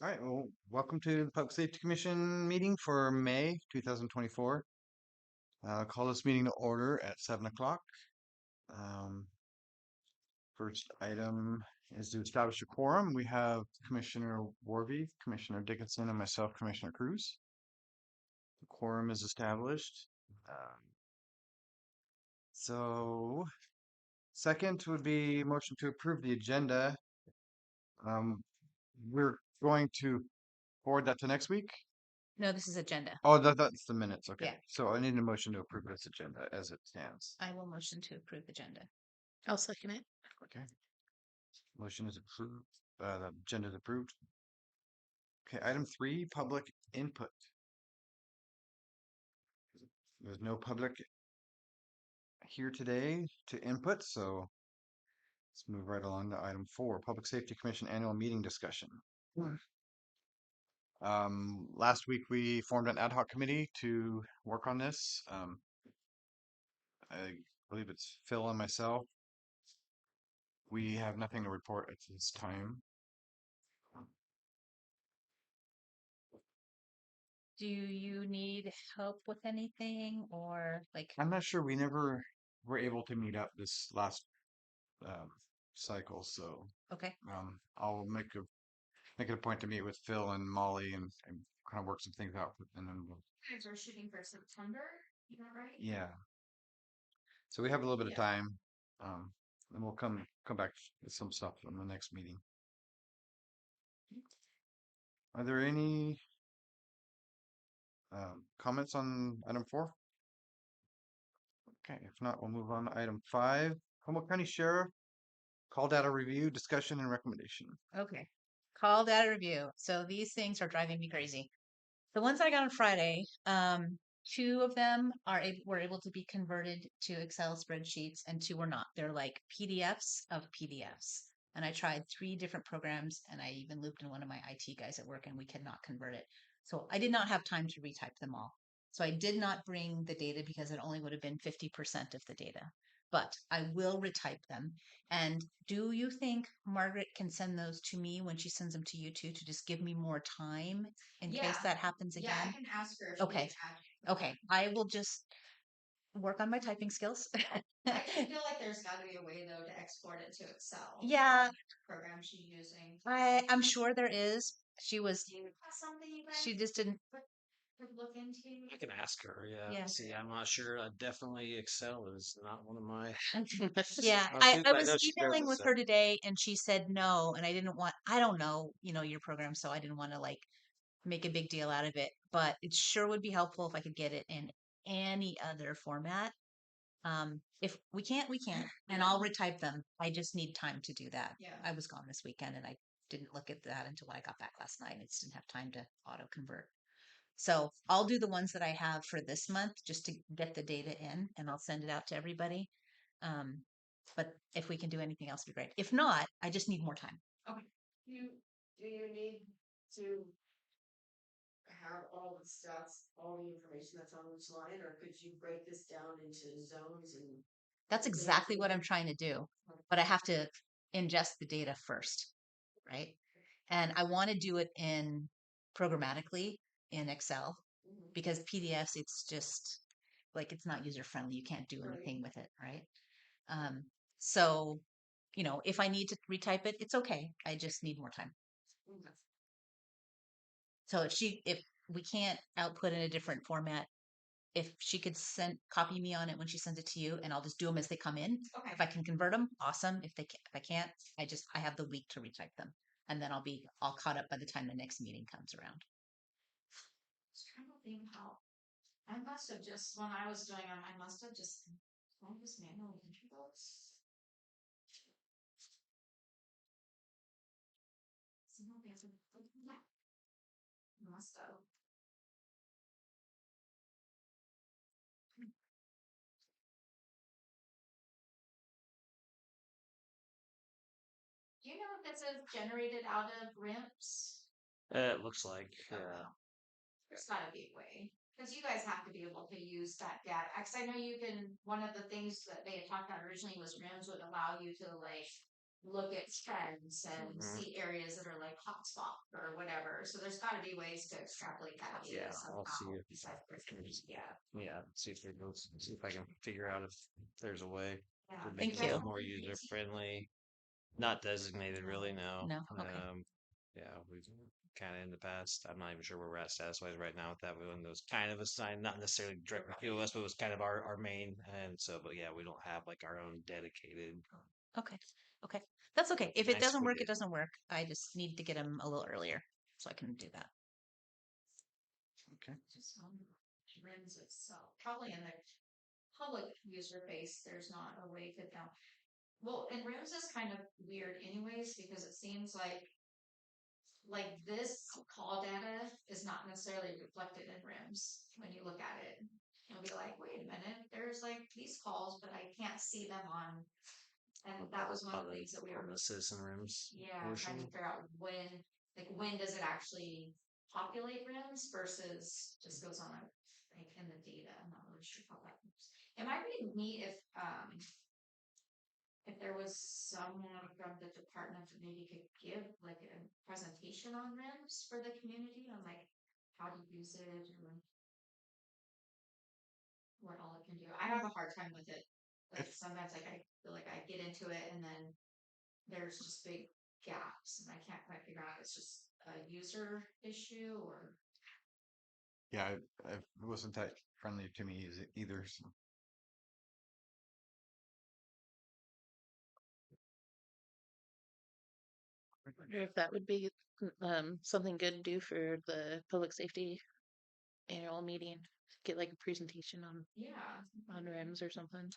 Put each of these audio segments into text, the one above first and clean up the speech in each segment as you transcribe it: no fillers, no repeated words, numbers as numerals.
All right, well, welcome to the Public Safety Commission meeting for May 2024. Call this meeting to order at 7 o'clock. Um, First item is to establish a quorum. We have Commissioner Warby, Commissioner Dickinson, and myself, Commissioner Cruz. The quorum is established. So, second would be motion to approve the agenda. Um, we're going to forward that to next week. No, this is agenda. Oh, that's the minutes. Okay. Yeah. So I need a motion to approve this agenda as it stands. I will motion to approve agenda. I'll second it. Okay. Motion is approved. The agenda is approved. Okay. Item 3, public input. There's no public here today to input, so let's move right along to item 4, Public Safety Commission annual meeting discussion. Last week we formed an ad hoc committee to work on this. I believe it's Phil and myself. We have nothing to report at this time. Do you need help with anything or like, I'm not sure. We never were able to meet up this last um, cycle, so okay, I'll make it a point to meet with Phil and Molly and kind of work some things out, and then we'll, You guys are shooting for September, is that right? yeah. So we have a little bit of Yeah. time, and we'll come back with some stuff in the next meeting. Are there any comments on item 4? Okay, if not, we'll move on to item 5. Humboldt County Sheriff call data review, discussion, and recommendation. okay. Call data review. So these things are driving me crazy. The ones I got on Friday, two of them were able to be converted to Excel spreadsheets, and two were not. They're like PDFs of PDFs. And I tried 3 different programs, and I even looped in one of my IT guys at work, and we could not convert it. So I did not have time to retype them all. So I did not bring the data because it only would have been 50% of the data. But I will retype them. And do you think Margaret can send those to me when she sends them to you too, to just give me more time in case Yeah. that happens Yeah, I again? can ask her if Okay. she needs add. Okay. I will just work on my typing skills. I feel like there's got to be a way though to export it to Excel. Yeah, Program she's using. I'm sure there is. She was, Do you have something you guys she just didn't, could look into? I can ask her. Yeah. Yeah. See, I'm not sure. Definitely Excel is not one of my. yeah. Not I, too, I but I was know she's good emailing with with it. her today and she said no. And I didn't want, I don't know, your program. So I didn't want to like make a big deal out of it, but it sure would be helpful if I could get it in any other format. If we can't, we can't, and I'll retype them. I just need time to do that. Yeah. I was gone this weekend and I didn't look at that until I got back last night. I just didn't have time to auto convert. So I'll do the ones that I have for this month just to get the data in and I'll send it out to everybody. Um, but if we can do anything else, it'd be great. If not, I just need more time. Okay. Do you need to have all the stats, all the information that's on each line, or could you break this down into zones and That's exactly what I'm trying to do, but I have to ingest the data first, right? And I want to do it in programmatically in Excel because PDFs, it's just like it's not user friendly. You can't do anything with it, right? Um, so, if I need to retype it, it's okay. I just need more time. So if we can't output in a different format, if she could copy me on it when she sends it to you, and I'll just do them as they come in. Okay. If I can convert them, awesome. If I can't, I have the week to retype them, and then I'll be all caught up by the time the next meeting comes around. I was trying to think how I must have just when I was doing them, I must have just manually enter those. Must have. Do you know if this is generated out of RIMPs? It looks like. There's gotta be a way. Because you guys have to be able to use that data. Because I know you can, one of the things that they had talked about originally was RIMS would allow you to like look at trends and Mhm. see areas that are like hotspot or whatever. So there's got to be ways to extrapolate that data Yeah, I'll see somehow. if Besides pictures. Yeah, yeah, see if I can figure out if there's a way yeah. to make Thank it a you. little more user friendly. Not designated really, no. No? Okay. Yeah, we've kind of in the past. I'm not even sure where we're at status wise right now with that one. That was kind of assigned, not necessarily directly to us, but it was kind of our main. And so, but yeah, we don't have like our own dedicated. Okay. Okay. That's okay. If it Nice doesn't we work, did. it doesn't work. I just need to get them a little earlier so I can do that. Okay. Just on RIMS itself, probably in the public user base, there's not a way to down. Well, and RIMS is kind of weird anyways, because it seems like this call data is not necessarily reflected in RIMS when you look at it. You'll be like, wait a minute, there's like these calls, but I can't see them on. And that was one of the things that we on were, the citizen rooms yeah, portion. trying to figure out when does it actually populate RIMS versus just goes on like in the data. I'm not really sure how that works. It might be neat if there was someone from the department that maybe could give like a presentation on RIMS for the community on like how to use it or what all it can do. I have a hard time with it. Like sometimes like I feel like I get into it and then there's just big gaps and I can't quite figure out if it's just a user issue or Yeah, it wasn't that friendly to me either. So. Wonder if that would be something good to do for the public safety annual meeting. Get like a presentation yeah. on RIMS or something.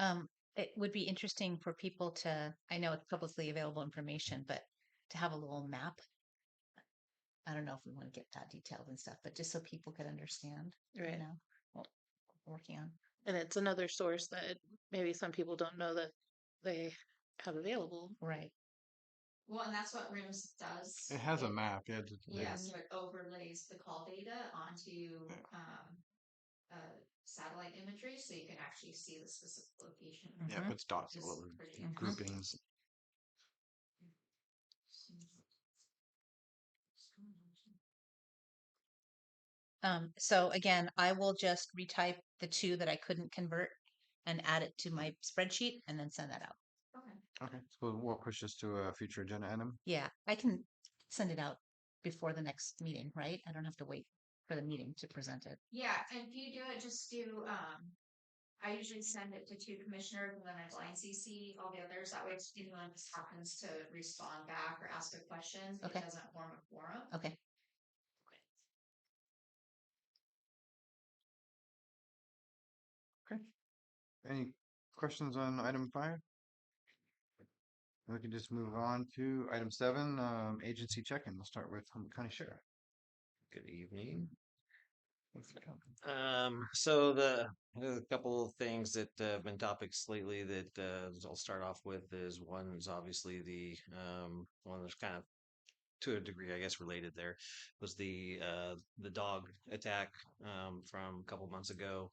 Mm-hmm. It would be interesting for people to, I know it's publicly available information, but to have a little map. I don't know if we want to get that detailed and stuff, but just so people could understand, Right. you know, what we're working on. And it's another source that maybe some people don't know that they have available. Right. Well, and that's what RIMS does. It has a map. Yeah. Yeah, so it overlays the call data onto satellite imagery, so you can actually see the specific location. Yeah, Mhm. it's dots, Which is little pretty Mhm. groupings. So again, I will just retype the two that I couldn't convert and add it to my spreadsheet and then send that out. Okay. Okay, so we'll push this to a future agenda item. Yeah, I can send it out before the next meeting, right? I don't have to wait for the meeting to present it. Yeah, and if you do it, just do I usually send it to 2 commissioners and then I blind CC all the others. That way if anyone just happens to respond back or ask a question, Okay. it doesn't form a quorum. Okay. Okay. Any questions on item 5? We can just move on to item 7, agency check-in. We'll start with Humboldt County Sheriff. Good evening. Thanks for coming. So there's a couple of things that have been topics lately that I'll start off with is one is obviously the one that's kind of to a degree, I guess, related there was the dog attack from a couple months ago.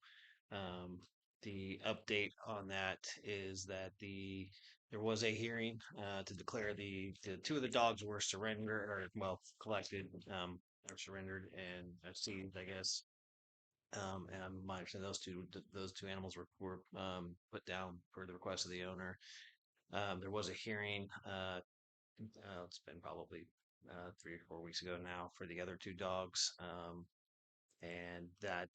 Um, the update on that is that there was a hearing to declare the 2 of the dogs were surrendered or well collected or surrendered and seized, I guess. And my understanding those two animals were put down per the request of the owner. There was a hearing. It's been probably 3 or 4 weeks ago now for the other 2 dogs, and that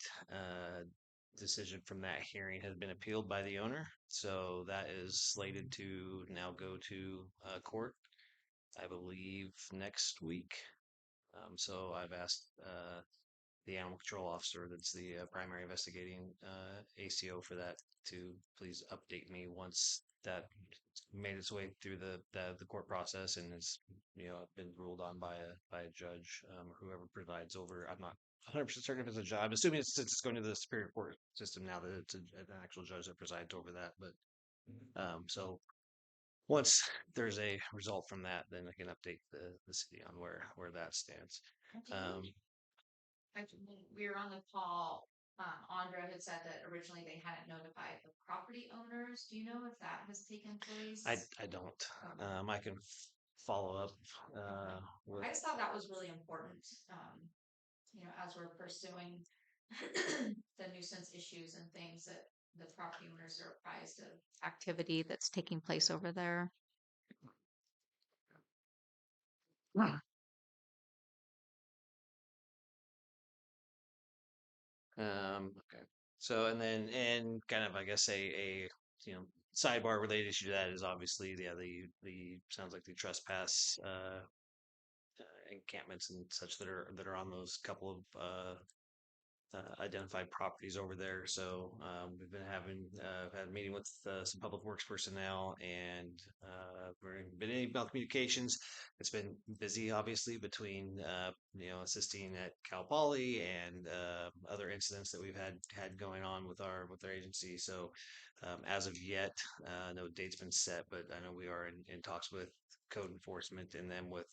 decision from that hearing has been appealed by the owner. So that is slated to now go to court, I believe, next week. So I've asked the animal control officer that's the primary investigating ACO for that to please update me once that made its way through the court process and has been ruled on by a judge or whoever presides over. I'm not 100% certain if it's a judge. I'm assuming since it's going to the Superior Court system now that it's an actual judge that presides over that. But so once there's a result from that, then I can update the city on where that stands. Actually, we were on the call Andra had said that originally they hadn't notified the property owners. Do you know if that has taken place? I don't. I can follow up with. I just thought that was really important, as we're pursuing the nuisance issues and things that the property owners are apprised of. Activity that's taking place over there. Okay. So and kind of I guess a sidebar related issue to that is obviously the sounds like the trespass encampments and such that are on those couple of identified properties over there. So we've been had a meeting with some public works personnel, and we're been in email communications. It's been busy, obviously, between assisting at Cal Poly and other incidents that we've had going on with our agency. So as of yet, no date's been set, but I know we are in talks with code enforcement and them with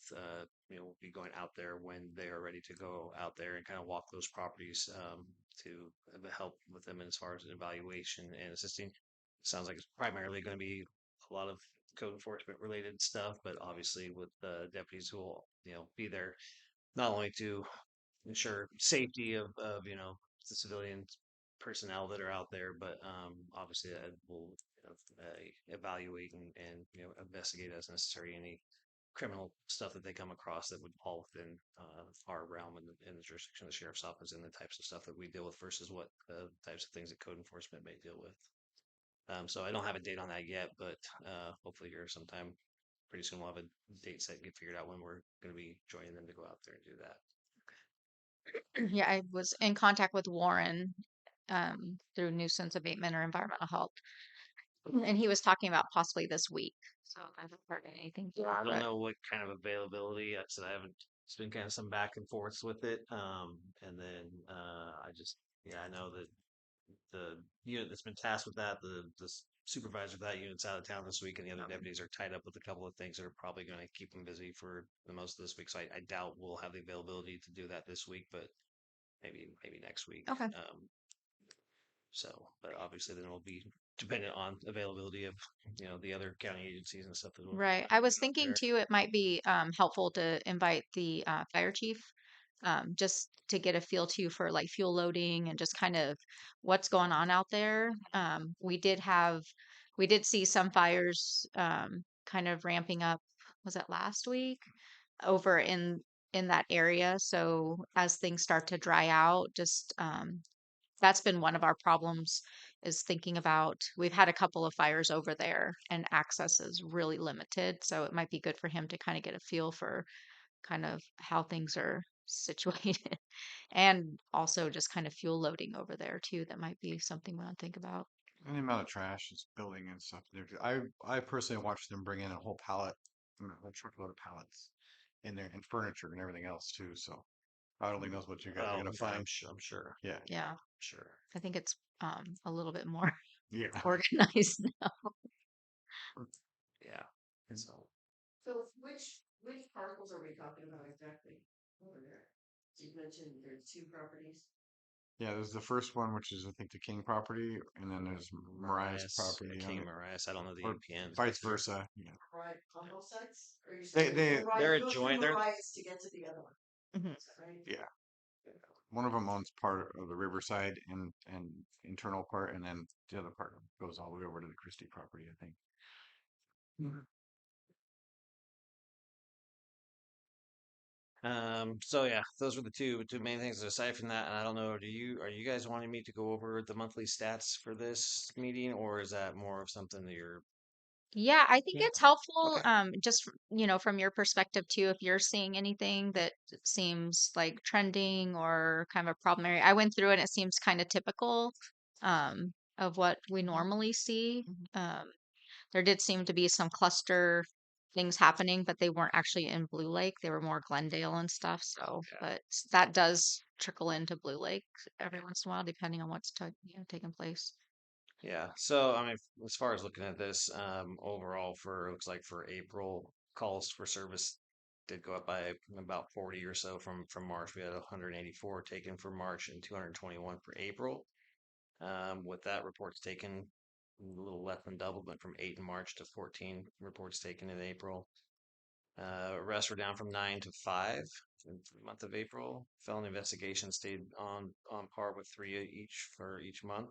we'll be going out there when they are ready to go out there and kind of walk those properties to help with them as far as an evaluation and assisting. Sounds like it's primarily going to be a lot of code enforcement related stuff, but obviously with deputies who will be there not only to ensure safety of the civilian personnel that are out there, but obviously will evaluate and investigate as necessary any criminal stuff that they come across that would fall within our realm in the jurisdiction of the sheriff's office and the types of stuff that we deal with versus what types of things that code enforcement may deal with. So I don't have a date on that yet, but hopefully here sometime pretty soon we'll have a date set and get figured out when we're going to be joining them to go out there and do that. Yeah, I was in contact with Warren through nuisance abatement or environmental health, and he was talking about possibly this week. So I haven't heard anything. Yeah, I don't But know what kind of availability. I said I haven't. It's been kind of some back and forths with it. And then I know that the unit that's been tasked with that, the supervisor of that unit's out of town this week, and the other deputies are tied up with a couple of things that are probably going to keep them busy for the most of this week. So I doubt we'll have the availability to do that this week, but maybe next week. okay. But obviously then it'll be dependent on availability of the other county agencies and stuff that will Right. I was out thinking there. too, it might be helpful to invite the fire chief just to get a feel too for like fuel loading and just kind of what's going on out there. We did see some fires kind of ramping up. Was that last week over in that area? So as things start to dry out, just that's been one of our problems is thinking about we've had a couple of fires over there and access is really limited. So it might be good for him to kind of get a feel for kind of how things are situated and also just kind of fuel loading over there too. That might be something we want to think about. And the amount of trash is building and stuff there. I personally watched them bring in a whole pallet, a truckload of pallets in there and furniture and everything else too. So God only knows what you guys are Oh, gonna find. I'm sure. Yeah, Yeah. Sure. I think it's a little bit more yeah. organized now. Yeah. So So which parcels are we talking about exactly over there? You mentioned there's two properties. Yeah, there's the first one, which is I think the King property, and then there's Mariah's property on King it, Marias. I don't know the or APNs. vice versa. Yeah, Right, on both sides? Or you're they saying they They're go adjoined. through Mariah's to get to the other one? Mhm. Is that right? yeah. One of them owns part of the Riverside and internal part, and then the other part goes all the way over to the Christie property, I think. So yeah, those were the two main things. Aside from that, and I don't know, are you guys wanting me to go over the monthly stats for this meeting, or is that more of something that you're Yeah, I think Yeah. it's helpful, Okay. just, from your perspective too, if you're seeing anything that seems like trending or kind of a problem area. I went through it and it seems kind of typical, of what we normally see. There did seem to be some cluster things happening, but they weren't actually in Blue Lake. They were more Glendale and stuff. So, Okay. but that does trickle into Blue Lake every once in a while, depending on what's taking place. Yeah. So I mean, as far as looking at this, overall for looks like for April calls for service did go up by about 40 or so from March. We had 184 taken for March and 221 for April. With that, reports taken a little less than double, went from 8 in March to 14 reports taken in April. Arrests were down from 9 to 5 for the month of April. Felony investigations stayed on par with 3 each for each month.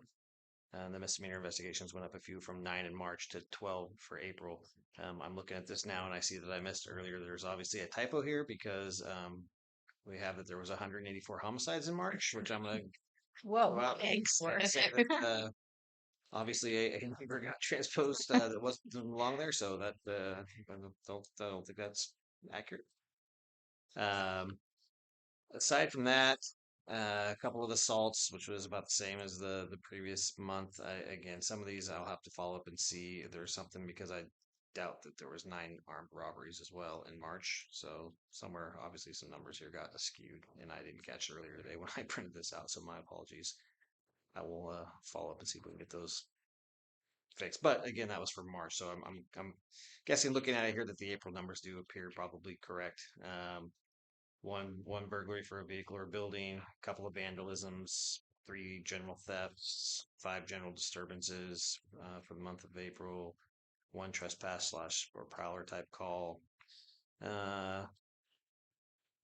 And the misdemeanor investigations went up a few from 9 in March to 12 for April. I'm looking at this now and I see that I missed earlier. There's obviously a typo here because we have that there was 184 homicides in March, which I'm going to Whoa, go out and Thanks. say that obviously a number got transposed that wasn't along there, so that I don't think that's accurate. Aside from that, a couple of assaults, which was about the same as the previous month. Again, some of these I'll have to follow up and see if there's something because I doubt that there was 9 armed robberies as well in March. So somewhere, obviously, some numbers here got skewed, and I didn't catch it earlier today when I printed this out. So my apologies. I will follow up and see if we can get those fixed. But again, that was for March, so I'm guessing looking at it here that the April numbers do appear probably correct. One burglary for a vehicle or building, a couple of vandalisms, 3 general thefts, 5 general disturbances for the month of April, 1 trespass slash or prowler type call.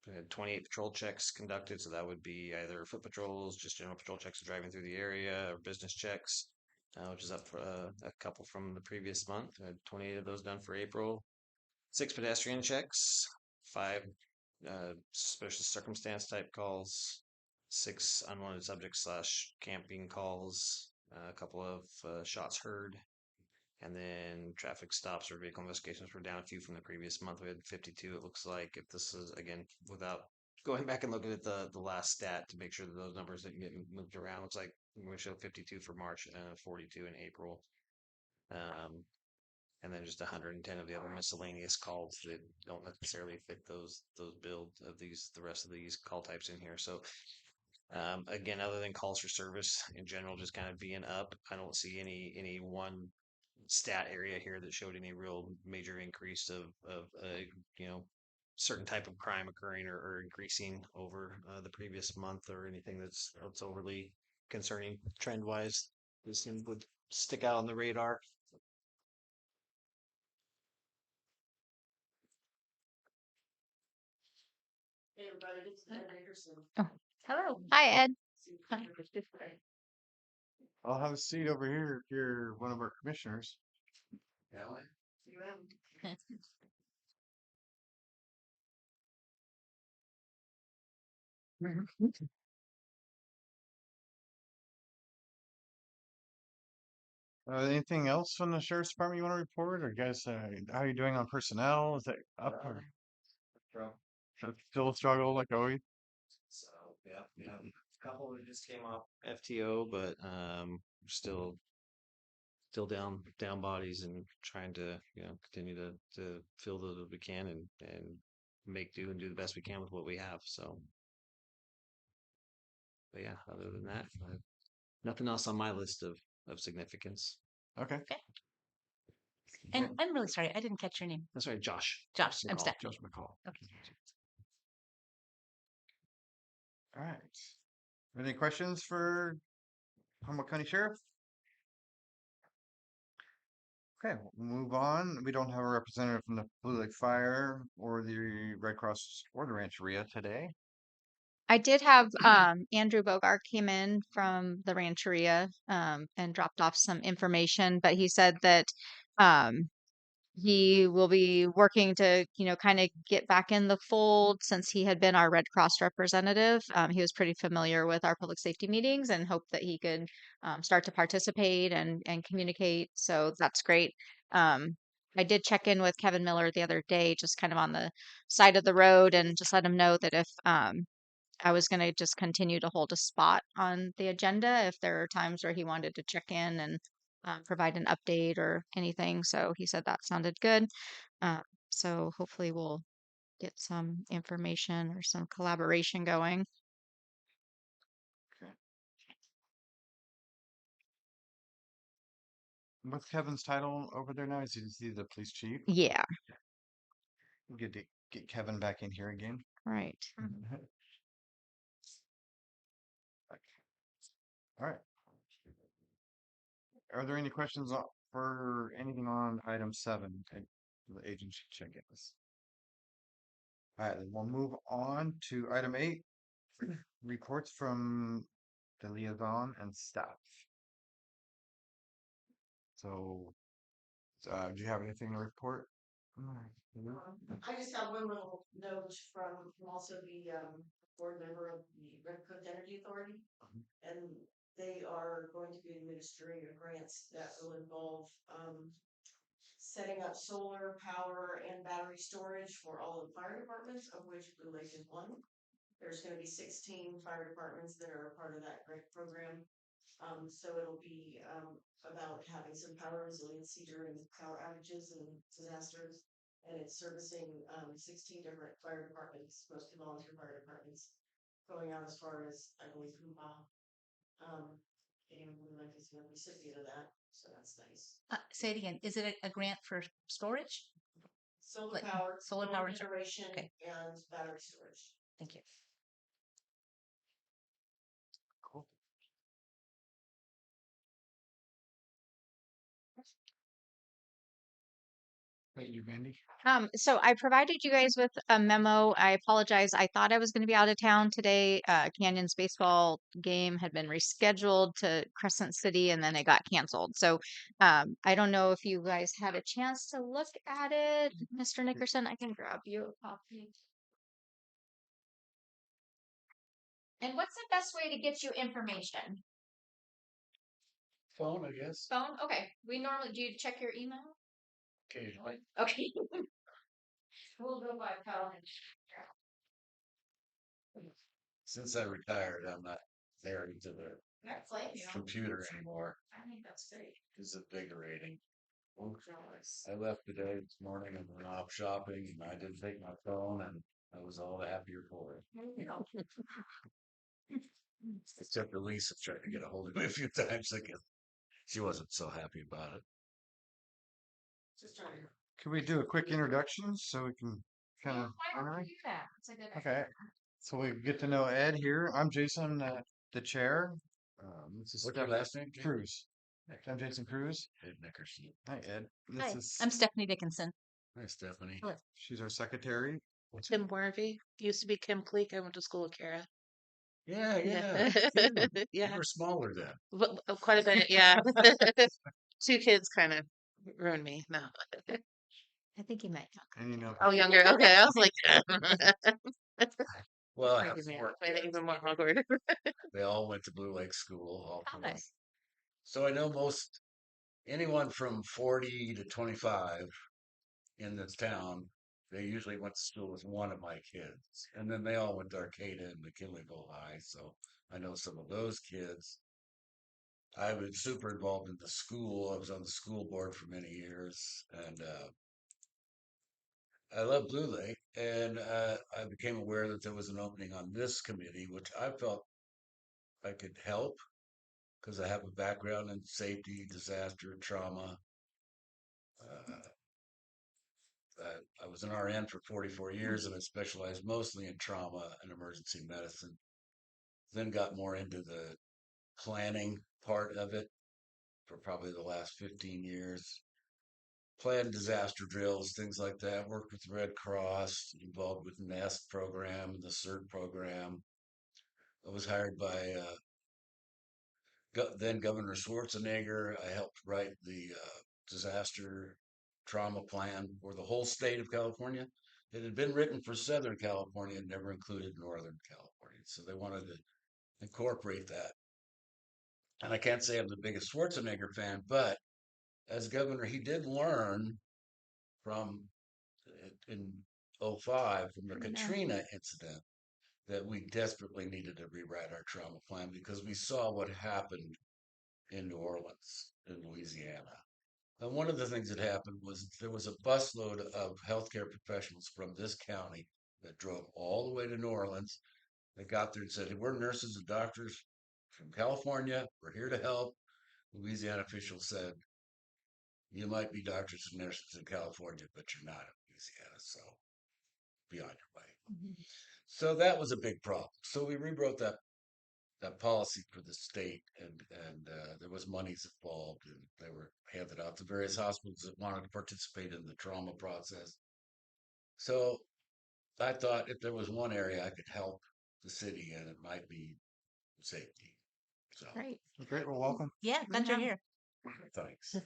We had 28 patrol checks conducted, so that would be either foot patrols, just general patrol checks driving through the area, or business checks, which is up for a couple from the previous month. I had 28 of those done for April. 6 pedestrian checks, 5 suspicious circumstance type calls, 6 unwanted subject slash camping calls, a couple of shots heard, and then traffic stops or vehicle investigations were down a few from the previous month. We had 52. It looks like if this is again without going back and looking at the last stat to make sure that those numbers didn't get moved around. Looks like we show 52 for March and 42 in April. And then just 110 of the other miscellaneous calls that don't necessarily fit those build of these the rest of these call types in here. So again, other than calls for service in general, just kind of being up, I don't see any one stat area here that showed any real major increase of certain type of crime occurring or increasing over the previous month or anything that's overly concerning trend wise. This would stick out on the radar. Hey, everybody, it's Ed Anderson. hello. Hi, Ed. I'll have a seat over here if you're one of our commissioners. You have Anything else from the sheriff's department you want to report, or guys, how are you doing on personnel? Is that up or still a struggle like always? So yeah, a couple that just came off FTO, but still down bodies and trying to continue to fill those as we can and make do and do the best we can with what we have. So, but yeah, other than that, nothing else on my list of significance. Okay. And I'm really sorry, I didn't catch your name. That's right, Josh. Josh, I'm McCall. Steph. Josh McCall. Okay. All right. Any questions for Humboldt County Sheriff? Okay, we'll move on. We don't have a representative from the Blue Lake Fire or the Red Cross or the Rancheria today. I did have Andrew Bogart came in from the Rancheria and dropped off some information, but he said that um, he will be working to, kind of get back in the fold since he had been our Red Cross representative. He was pretty familiar with our public safety meetings and hoped that he could start to participate and communicate. So that's great. I did check in with Kevin Miller the other day, just kind of on the side of the road, and just let him know that if I was going to just continue to hold a spot on the agenda if there are times where he wanted to check in and provide an update or anything. So he said that sounded good. So hopefully we'll get some information or some collaboration going. What's Kevin's title over there now? Is he the police chief? Yeah. Good. get Kevin back in here again. Right. All right. Are there any questions for anything on item 7, the agency check-ins? All right, then we'll move on to item 8, reports from the liaison and staff. So, do you have anything to report? I just have one little note from also the board member of the Red Coast Energy Authority. And they are going to be administering grants that will involve setting up solar power and battery storage for all of the fire departments, of which Blue Lake is one. There's going to be 16 fire departments that are a part of that grant program. So it'll be about having some power resiliency during power outages and disasters. And it's servicing 16 different fire departments, mostly volunteer fire departments, going out as far as, I believe, Hoo-Ha. And Blue Lake is the recipient of that, so that's nice. Say it again. Is it a grant for storage? Solar Like, power, solar power generation, okay. and battery storage. Thank you. Cool. Thank you, Mandy. So I provided you guys with a memo. I apologize. I thought I was going to be out of town today. Canyon's baseball game had been rescheduled to Crescent City and then it got canceled. So I don't know if you guys had a chance to look at it. Mr. Nickerson, I can grab you a copy. And what's the best way to get you information? Phone, I guess. Phone? Okay. Do you check your email? Occasionally. Okay. We'll go by phone. Since I retired, I'm not married to the That's like, you know, computer anymore. I think that's great. It's invigorating. I left today this morning and went off shopping, and I didn't take my phone, and I was all the happier for it. Except Elisa tried to get a hold of me a few times again. She wasn't so happy about it. Just trying to. Can we do a quick introduction so we can kind of Why don't we do that? That's a good Okay, idea. so we get to know Ed here. I'm Jason, the chair. This is What's your last name, Jay? Cruz. I'm Jason Cruz. Ed Nickerson. Hi, Ed. This Hi, is I'm Stephanie Dickinson. Hi, Stephanie. Hello. she's our secretary. Kim Warvey used to be Kim Pleak. I went to school with Kara. Yeah, Yeah. You Yeah. were smaller then. Quite a bit. Yeah. 2 kids kind of ruined me. No. I think you might talk. And you know, Oh, younger. Okay. I was like, Well, I have crazy man. 4 Made it kids. even more awkward. They all went to Blue Lake School. All Oh, 4. nice. So I know anyone from 40 to 25 in this town, they usually went to school with one of my kids. And then they all went to Arcata and McKinleyville High. So I know some of those kids. I was super involved in the school. I was on the school board for many years. And I love Blue Lake. And I became aware that there was an opening on this committee, which I felt I could help because I have a background in safety, disaster, trauma. Uh, I was an RN for 44 years and I specialized mostly in trauma and emergency medicine. Then got more into the planning part of it for probably the last 15 years. Planned disaster drills, things like that. Worked with the Red Cross, involved with NEST program, the CERT program. I was hired by then Governor Schwarzenegger. I helped write the disaster trauma plan for the whole state of California. It had been written for Southern California and never included Northern California. So they wanted to incorporate that. And I can't say I'm the biggest Schwarzenegger fan, but as governor, he did learn from in '05 from the Katrina incident that we desperately needed to rewrite our trauma plan because we saw what happened in New Orleans, in Louisiana. And one of the things that happened was there was a busload of healthcare professionals from this county that drove all the way to New Orleans. They got there and said, hey, we're nurses and doctors from California. We're here to help. Louisiana officials said, you might be doctors and nurses in California, but you're not in Louisiana. So be on your way. So that was a big problem. So we rewrote that policy for the state, and there was monies involved, and they were handed out to various hospitals that wanted to participate in the trauma process. So I thought if there was one area I could help the city in, it might be safety. So Great. Great. Well, welcome. Yeah, glad you're Yeah. here. thanks.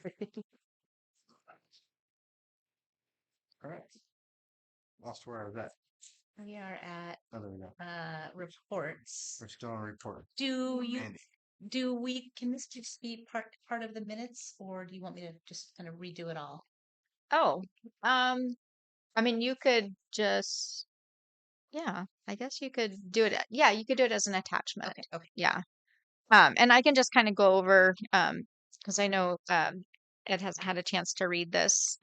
All right. Lost where I was at. We are at Oh, there we go. reports. We're still on report. Can Andy. this just be part of the minutes, or do you want me to just kind of redo it all? Oh, I mean, you could just, yeah, I guess you could do it. Yeah, you could do it as an attachment. Okay, okay. Yeah. And I can just kind of go over, because I know Ed hasn't had a chance to read this.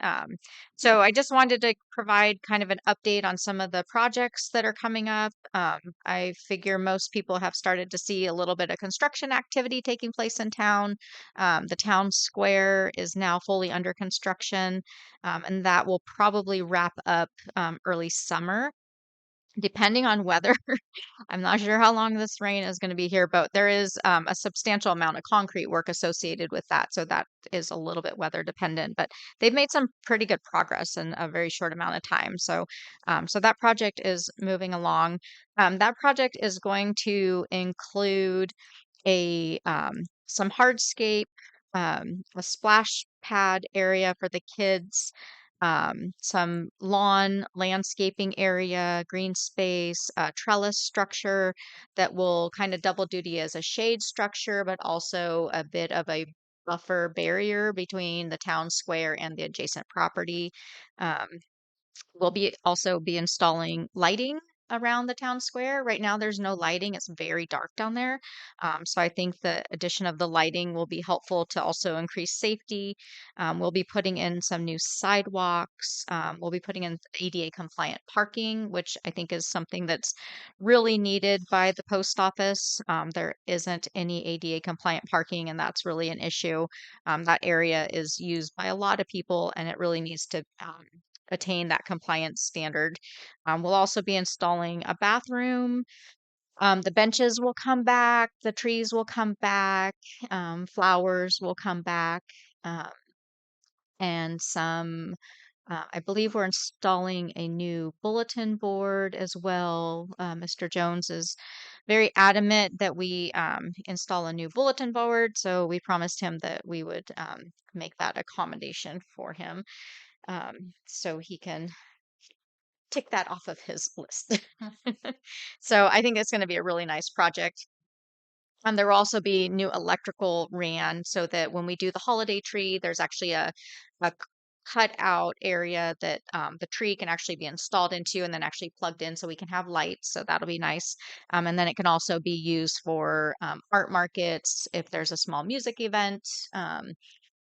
So I just wanted to provide kind of an update on some of the projects that are coming up. I figure most people have started to see a little bit of construction activity taking place in town. The town square is now fully under construction, and that will probably wrap up early summer. Depending on weather, I'm not sure how long this rain is going to be here, but there is a substantial amount of concrete work associated with that. So that is a little bit weather dependent, but they've made some pretty good progress in a very short amount of time. So that project is moving along. That project is going to include some hardscape, a splash pad area for the kids, some lawn landscaping area, green space, trellis structure that will kind of double duty as a shade structure, but also a bit of a buffer barrier between the town square and the adjacent property. Um, we'll be also be installing lighting around the town square. Right now, there's no lighting. It's very dark down there. So I think the addition of the lighting will be helpful to also increase safety. We'll be putting in some new sidewalks. We'll be putting in ADA compliant parking, which I think is something that's really needed by the post office. There isn't any ADA compliant parking, and that's really an issue. That area is used by a lot of people, and it really needs to attain that compliance standard. We'll also be installing a bathroom. The benches will come back, the trees will come back, flowers will come back, um, and I believe we're installing a new bulletin board as well. Mr. Jones is very adamant that we install a new bulletin board, so we promised him that we would make that accommodation for him, so he can tick that off of his list. So I think it's going to be a really nice project. And there will also be new electrical ran so that when we do the holiday tree, there's actually a cut out area that the tree can actually be installed into and then actually plugged in so we can have lights. So that'll be nice. And then it can also be used for art markets if there's a small music event.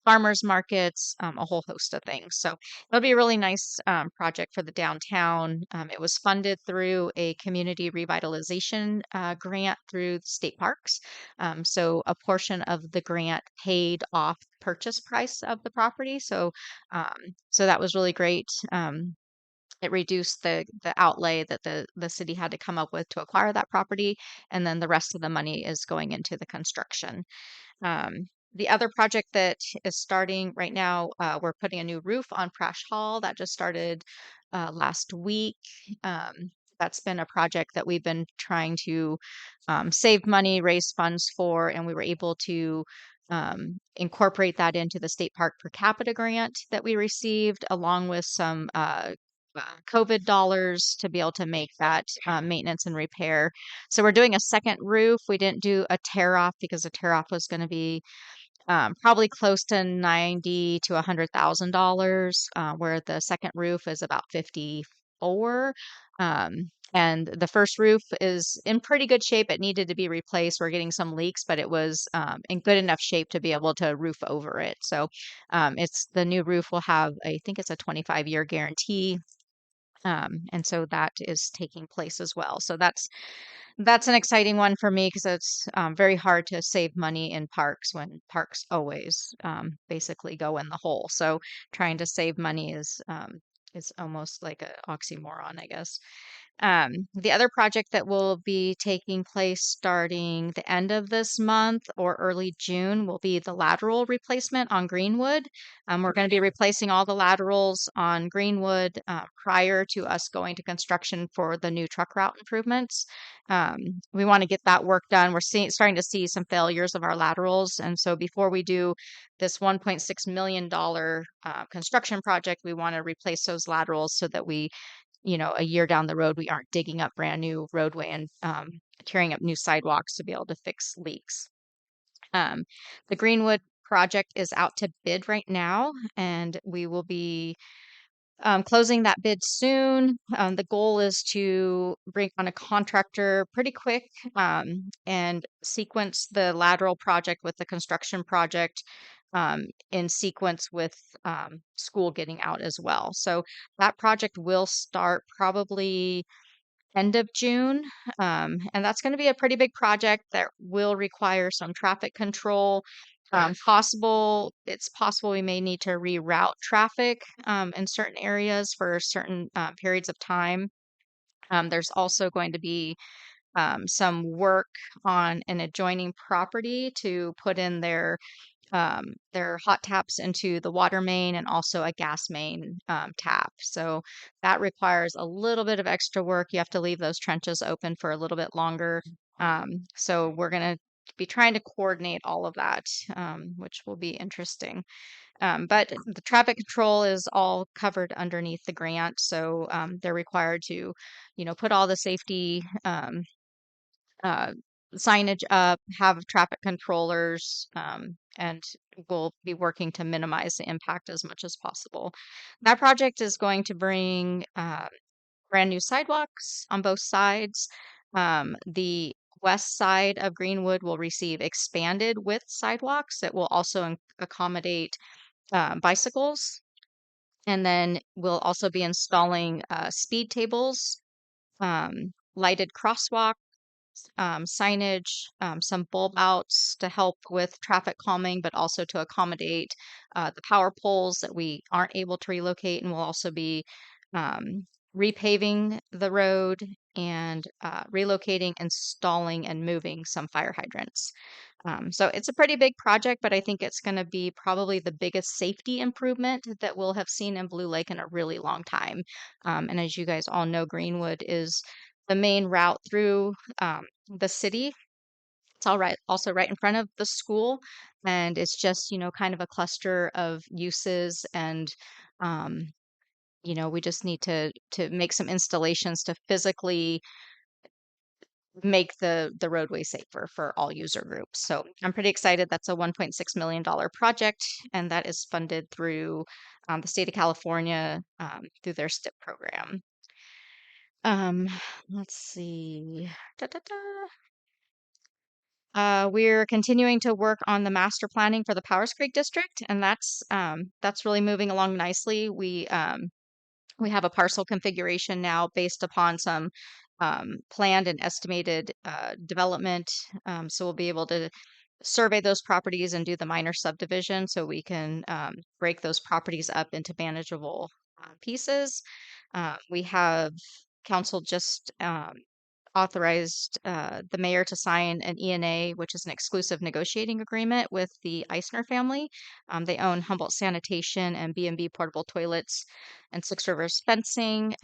Farmers markets, a whole host of things. So it'll be a really nice project for the downtown. It was funded through a community revitalization grant through the state parks. So a portion of the grant paid off purchase price of the property. So that was really great. It reduced the outlay that the city had to come up with to acquire that property, and then the rest of the money is going into the construction. The other project that is starting right now, we're putting a new roof on Prash Hall. That just started last week. That's been a project that we've been trying to save money, raise funds for, and we were able to incorporate that into the state park per capita grant that we received, along with some COVID dollars to be able to make that maintenance and repair. So we're doing a second roof. We didn't do a tear off because a tear off was going to be probably close to $90,000 to $100,000, where the second roof is about 54. And the first roof is in pretty good shape. It needed to be replaced. We're getting some leaks, but it was in good enough shape to be able to roof over it. So it's the new roof will have, I think it's a 25-year guarantee. And so that is taking place as well. So that's an exciting one for me because it's very hard to save money in parks when parks always basically go in the hole. So trying to save money is is almost like an oxymoron, I guess. The other project that will be taking place starting the end of this month or early June will be the lateral replacement on Greenwood. We're going to be replacing all the laterals on Greenwood prior to us going to construction for the new truck route improvements. We want to get that work done. We're starting to see some failures of our laterals. And so before we do this $1.6 million construction project, we want to replace those laterals so that we, a year down the road, we aren't digging up brand new roadway and tearing up new sidewalks to be able to fix leaks. The Greenwood project is out to bid right now, and we will be closing that bid soon. The goal is to bring on a contractor pretty quick and sequence the lateral project with the construction project in sequence with school getting out as well. So that project will start probably end of June. And that's going to be a pretty big project that will require some traffic control. It's possible we may need to reroute traffic in certain areas for certain periods of time. There's also going to be some work on an adjoining property to put in their hot taps into the water main and also a gas main tap. So that requires a little bit of extra work. You have to leave those trenches open for a little bit longer. So we're going to be trying to coordinate all of that, which will be interesting. But the traffic control is all covered underneath the grant. So they're required to, put all the safety uh, signage up, have traffic controllers, and we'll be working to minimize the impact as much as possible. That project is going to bring brand new sidewalks on both sides. The west side of Greenwood will receive expanded width sidewalks that will also accommodate bicycles. And then we'll also be installing speed tables, lighted crosswalk signage, some bulb outs to help with traffic calming, but also to accommodate the power poles that we aren't able to relocate. And we'll also be repaving the road and relocating, installing, and moving some fire hydrants. So it's a pretty big project, but I think it's going to be probably the biggest safety improvement that we'll have seen in Blue Lake in a really long time. And as you guys all know, Greenwood is the main route through the city. It's also right in front of the school, and it's just, kind of a cluster of uses. And we just need to make some installations to physically make the roadway safer for all user groups. So I'm pretty excited. That's a $1.6 million project, and that is funded through the state of California through their STIP program. Let's see. We're continuing to work on the master planning for the Powers Creek district, and that's really moving along nicely. We have a parcel configuration now based upon some planned and estimated development. So we'll be able to survey those properties and do the minor subdivision so we can break those properties up into manageable pieces. We have council just authorized the mayor to sign an ENA, which is an exclusive negotiating agreement with the Eisner family. They own Humboldt Sanitation and B&B Portable Toilets and Six Rivers Fencing.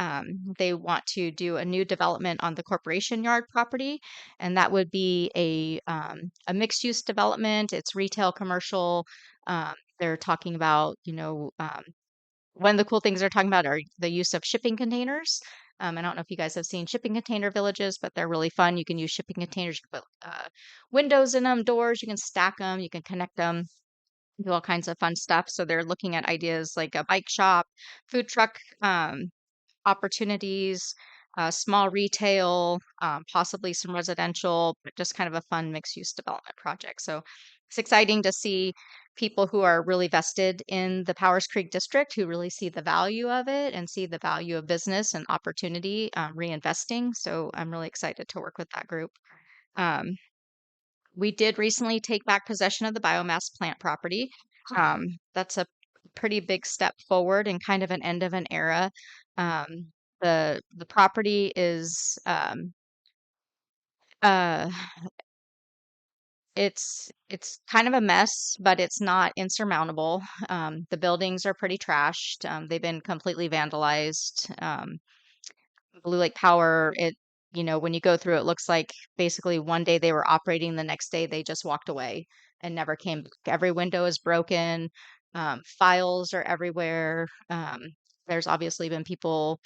They want to do a new development on the Corporation Yard property, and that would be a mixed-use development. It's retail, commercial. They're talking about, one of the cool things they're talking about are the use of shipping containers. I don't know if you guys have seen shipping container villages, but they're really fun. You can use shipping containers, you can put windows in them, doors, you can stack them, you can connect them, do all kinds of fun stuff. So they're looking at ideas like a bike shop, food truck opportunities, small retail, possibly some residential, but just kind of a fun mixed use development project. So it's exciting to see people who are really vested in the Powers Creek district, who really see the value of it and see the value of business and opportunity reinvesting. So I'm really excited to work with that group. We did recently take back possession of the biomass plant property. That's a pretty big step forward and kind of an end of an era. The property is uh it's kind of a mess, but it's not insurmountable. The buildings are pretty trashed. They've been completely vandalized. Blue Lake Power, when you go through, it looks like basically one day they were operating, the next day they just walked away and never came back. Every window is broken. Files are everywhere. There's obviously been people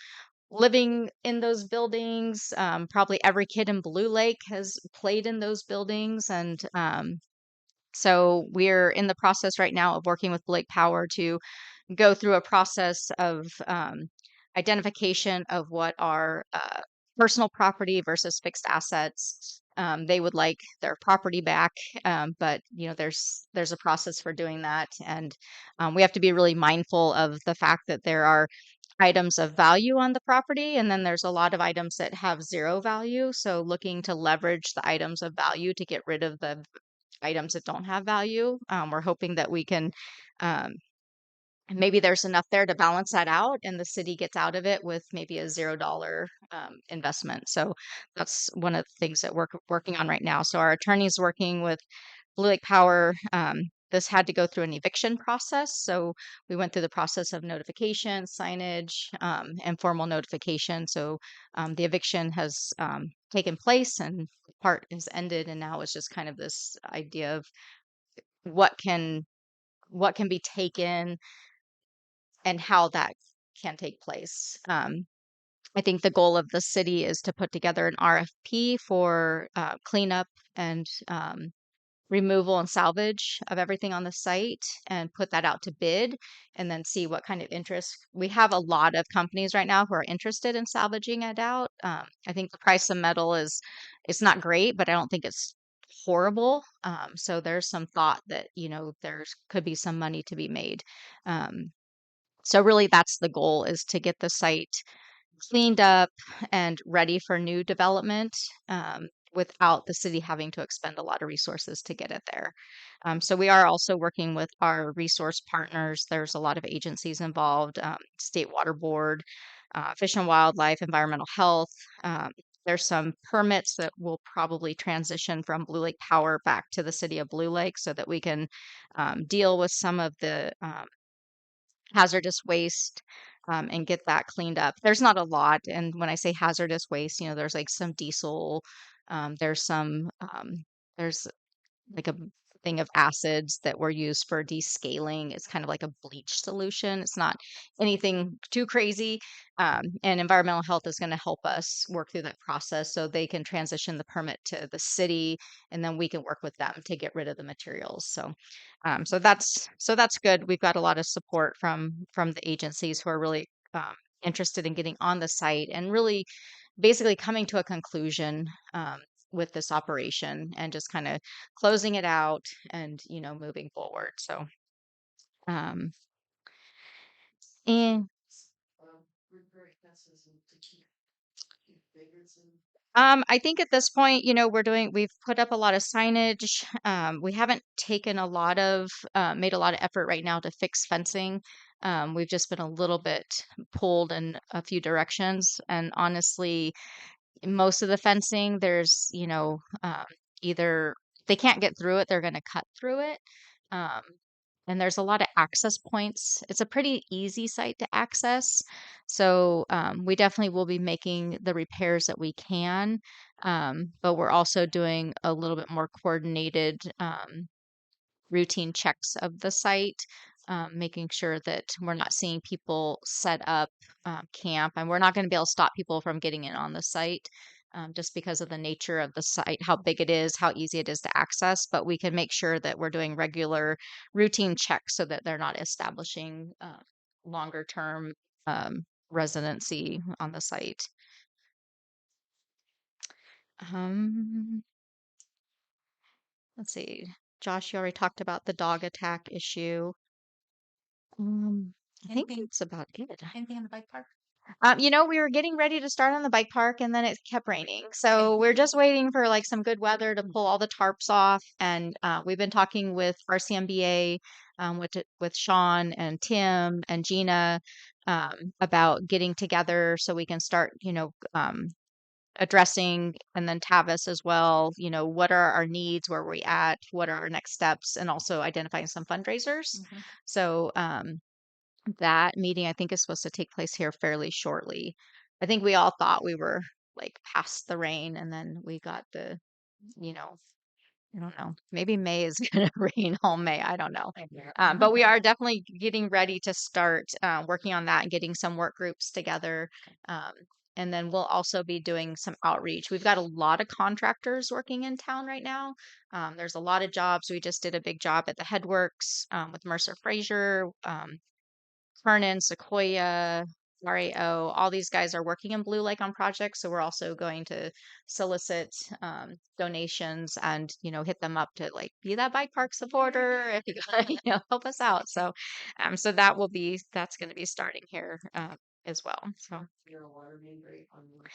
living in those buildings. Probably every kid in Blue Lake has played in those buildings. And so we're in the process right now of working with Blue Lake Power to go through a process of identification of what are personal property versus fixed assets. They would like their property back, but there's a process for doing that, and we have to be really mindful of the fact that there are items of value on the property, and then there's a lot of items that have zero value. So looking to leverage the items of value to get rid of the items that don't have value. We're hoping that we can um, maybe there's enough there to balance that out and the city gets out of it with maybe a $0 investment. So that's one of the things that we're working on right now. So our attorney's working with Blue Lake Power. This had to go through an eviction process. So we went through the process of notification, signage, and formal notification. So the eviction has taken place and part has ended. And now it's just kind of this idea of what can be taken and how that can take place. I think the goal of the city is to put together an RFP for cleanup and removal and salvage of everything on the site and put that out to bid and then see what kind of interest. We have a lot of companies right now who are interested in salvaging it out. I think the price of metal it's not great, but I don't think it's horrible. So there's some thought that, there's could be some money to be made. So really that's the goal, is to get the site cleaned up and ready for new development, without the city having to expend a lot of resources to get it there. So we are also working with our resource partners. There's a lot of agencies involved, State Water Board, Fish and Wildlife, Environmental Health. There's some permits that will probably transition from Blue Lake Power back to the city of Blue Lake so that we can deal with some of the hazardous waste, and get that cleaned up. There's not a lot. And when I say hazardous waste, there's like some diesel, there's there's like a thing of acids that were used for descaling. It's kind of like a bleach solution. It's not anything too crazy. And environmental health is going to help us work through that process so they can transition the permit to the city, and then we can work with them to get rid of the materials. So that's good. We've got a lot of support from the agencies who are really interested in getting on the site and really basically coming to a conclusion with this operation and just kind of closing it out and moving forward. So um and Repair fences and to keep vagrants in. I think at this point, we've put up a lot of signage. We haven't taken a lot of made a lot of effort right now to fix fencing. We've just been a little bit pulled in a few directions, and honestly, most of the fencing, there's, either they can't get through it, they're going to cut through it. Um, and there's a lot of access points. It's a pretty easy site to access. So we definitely will be making the repairs that we can. But we're also doing a little bit more coordinated routine checks of the site, making sure that we're not seeing people set up camp, and we're not going to be able to stop people from getting in on the site. Just because of the nature of the site, how big it is, how easy it is to access, but we can make sure that we're doing regular routine checks so that they're not establishing longer term residency on the site. Um, let's see. Josh, you already talked about the dog attack issue. I think Anything, that's about it. anything in the bike park? We were getting ready to start on the bike park and then it kept raining. So we're just waiting for like some good weather to pull all the tarps off. And we've been talking with RCMBA, with Sean and Tim and Gina, about getting together so we can start, addressing, and then Tavis as well, what are our needs, where are we at, what are our next steps, and also identifying some fundraisers. Mhm. So that meeting I think is supposed to take place here fairly shortly. I think we all thought we were like past the rain, and then we got you know, I don't know. Maybe May is going to rain all May. I don't know. But we are definitely getting ready to start working on that and getting some work groups together. Um, and then we'll also be doing some outreach. We've got a lot of contractors working in town right now. There's a lot of jobs. We just did a big job at the Headworks with Mercer Fraser. Kernan, Sequoia, RAO, all these guys are working in Blue Lake on projects. So we're also going to solicit donations and, hit them up to like be that bike park supporter if you gotta, help us out. So that's going to be starting here as well. So. Your water main break on the.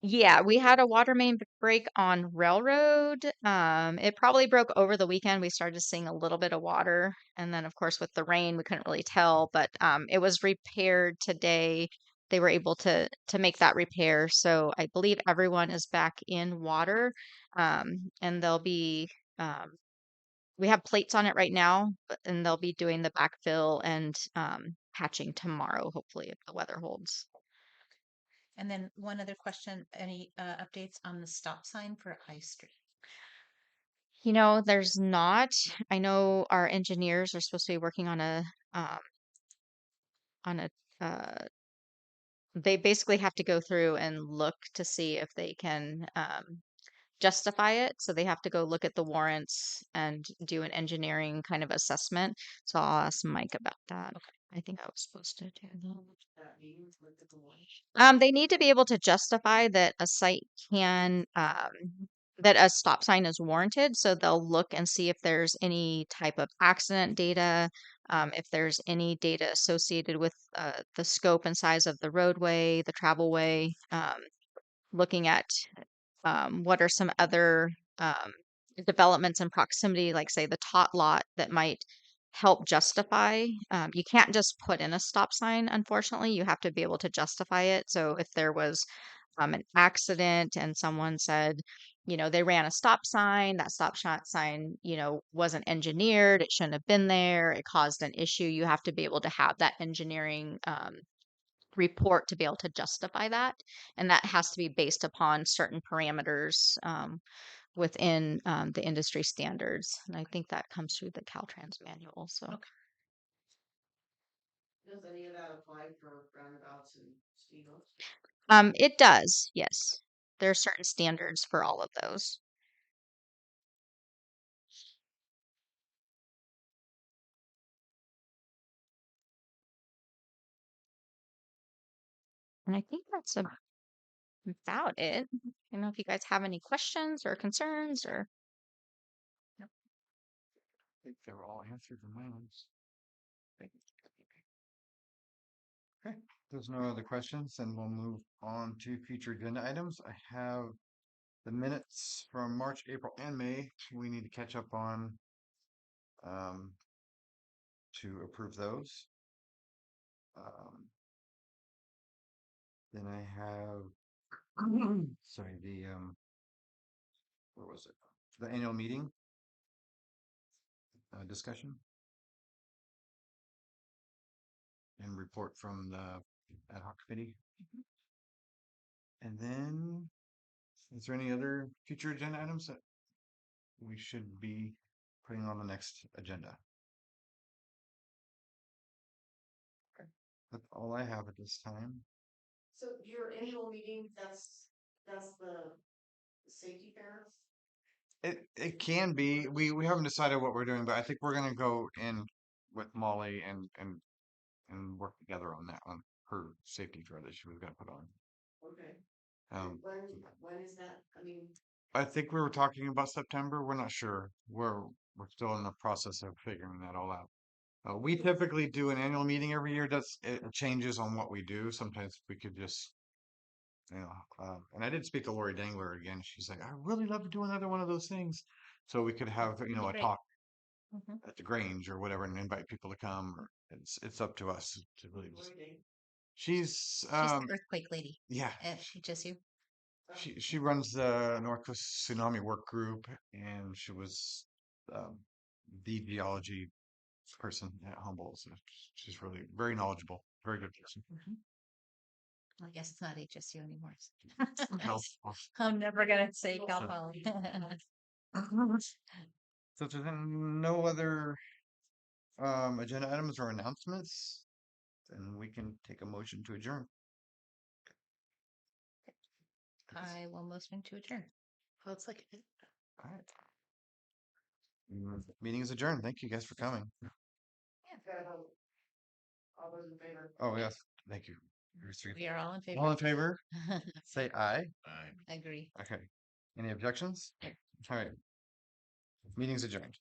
Yeah, we had a water main break on Railroad. It probably broke over the weekend. We started seeing a little bit of water, and then of course with the rain, we couldn't really tell, but it was repaired today. They were able to make that repair, so I believe everyone is back in water. And they'll be we have plates on it right now, and they'll be doing the backfill and patching tomorrow, hopefully, if the weather holds. And then one other question, any updates on the stop sign for I Street? There's not. I know our engineers are supposed to be working um, on a, they basically have to go through and look to see if they can justify it. So they have to go look at the warrants and do an engineering kind of assessment. So I'll ask Mike about that. I think I was supposed to do that. That meeting with the one. They need to be able to justify that a site that a stop sign is warranted. So they'll look and see if there's any type of accident data, if there's any data associated with the scope and size of the roadway, the travelway, looking at what are some other developments in proximity, like say the tot lot that might help justify. You can't just put in a stop sign, unfortunately. You have to be able to justify it. So if there was an accident and someone said, they ran a stop sign, that sign, wasn't engineered, it shouldn't have been there, it caused an issue, you have to be able to have that engineering report to be able to justify that. And that has to be based upon certain parameters within the industry standards. And I think that comes through the Caltrans manual. So, Does any of that apply for roundabouts and speed bumps? it does, yes. There are certain standards for all of those. And I think that's about it. I don't know if you guys have any questions or concerns or. I think they were all answered in my ones. Okay, there's no other questions, then we'll move on to future agenda items. I have the minutes from March, April, and May. We need to catch up on um, to approve those. Then I have, sorry, where was it? The annual meeting discussion and report from the ad hoc committee. And then, is there any other future agenda items that we should be putting on the next agenda? That's all I have at this time. So your annual meeting, that's the safety fair? It can be. We haven't decided what we're doing, but I think we're gonna go in with Molly and work together on that on her safety fair that she was gonna put on. Okay. Um, When is that? I mean, I think we were talking about September. We're not sure. We're still in the process of figuring that all out. We typically do an annual meeting every year. It changes on what we do. Sometimes we could just, and I did speak to Lori Dangler again. She's like, I really love to do another one of those things. So we could have, That'd be a great. talk Mhm. at the Grange or whatever and invite people to come. Or it's up to us to really just. She's She's the earthquake lady. yeah. She just you. She runs the North Coast Tsunami Work Group, and she was um, the geology person at Humboldt. So she's really very knowledgeable, very good person. I guess it's not HSU anymore. Health. I'm never gonna say Cal Poly. So if there's no other agenda items or announcements, then we can take a motion to adjourn. I will motion to adjourn. Well, it's like All right. Meeting is adjourned. Thank you guys for coming. All those in favor? Oh yes, thank you. Here's three. We are all in favor. All in favor? Say aye. Agree. Okay. Any objections? All right. Meeting's adjourned.